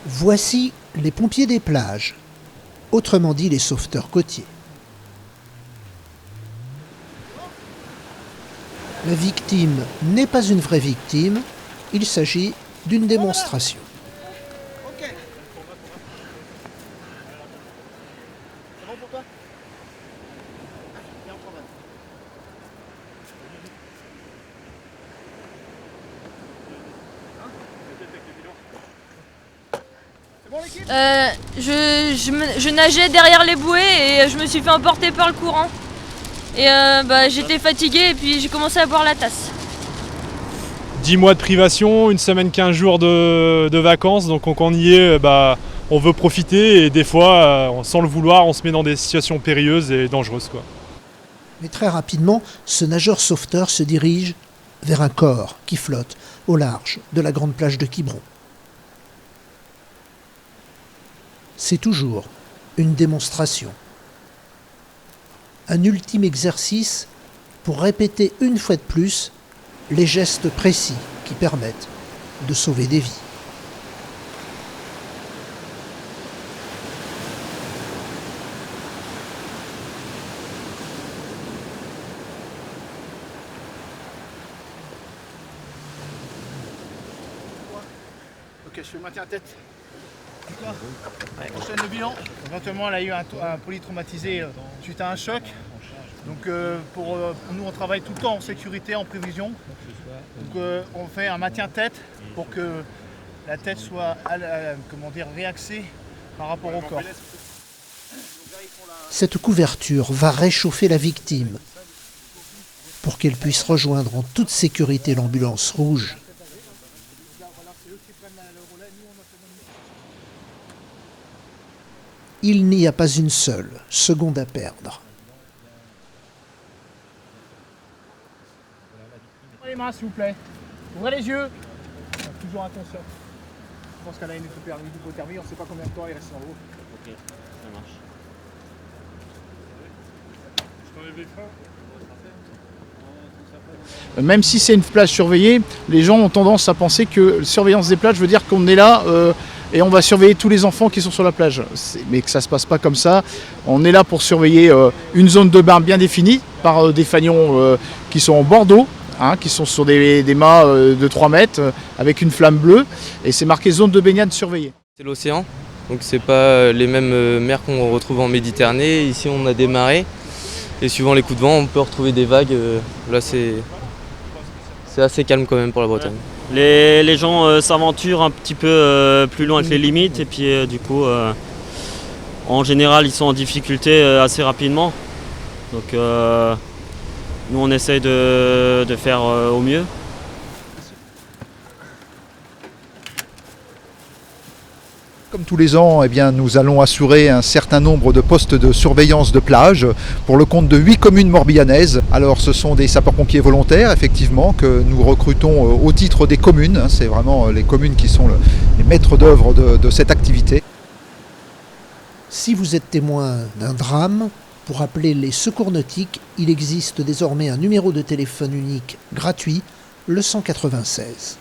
Voici les pompiers des plages, autrement dit les sauveteurs côtiers. La victime n'est pas une vraie victime, il s'agit d'une démonstration. Ok. C'est bon pour toi? Viens, on prend. C'est bon l'équipe? Je nageais derrière les bouées et je me suis fait emporter par le courant. Et j'étais fatiguée et puis j'ai commencé à boire la tasse. 10 mois de privation, une semaine, 15 jours de vacances, donc quand on y est, on veut profiter et des fois, sans le vouloir, on se met dans des situations périlleuses et dangereuses, quoi. Mais très rapidement, ce nageur sauveteur se dirige vers un corps qui flotte au large de la grande plage de Quiberon. C'est toujours une démonstration. Un ultime exercice pour répéter une fois de plus les gestes précis qui permettent de sauver des vies. Ok, je fais maintien à tête. On enchaîne le bilan. Éventuellement, elle a eu un polytraumatisé suite à un choc. Donc nous, on travaille tout le temps en sécurité, en prévision. Donc on fait un maintien tête pour que la tête soit réaxée par rapport au corps. Cette couverture va réchauffer la victime pour qu'elle puisse rejoindre en toute sécurité l'ambulance rouge. Il n'y a pas une seule seconde à perdre. Ouvrez les mains s'il vous plaît. Ouvrez les yeux. Toujours inconscient. Je pense qu'elle a une hypothermie, on ne sait pas combien de temps il reste en haut. Ok, ça marche. Même si c'est une plage surveillée, les gens ont tendance à penser que surveillance des plages veut dire qu'on est là et on va surveiller tous les enfants qui sont sur la plage. Mais que ça ne se passe pas comme ça. On est là pour surveiller une zone de bain bien définie par des fanions qui sont en bordeaux, qui sont sur des mâts de 3 mètres avec une flamme bleue. Et c'est marqué zone de baignade surveillée. C'est l'océan, donc c'est pas les mêmes mers qu'on retrouve en Méditerranée. Ici on a des marées et suivant les coups de vent on peut retrouver des vagues. Là c'est assez calme quand même pour la Bretagne. Les gens s'aventurent un petit peu plus loin que les limites et puis du coup en général ils sont en difficulté assez rapidement. Donc nous on essaye de faire au mieux. Comme tous les ans, nous allons assurer un certain nombre de postes de surveillance de plage pour le compte de 8 communes morbihanaises. Alors ce sont des sapeurs-pompiers volontaires, effectivement, que nous recrutons au titre des communes. C'est vraiment les communes qui sont les maîtres d'œuvre de cette activité. Si vous êtes témoin d'un drame, pour appeler les secours nautiques, il existe désormais un numéro de téléphone unique gratuit, le 196.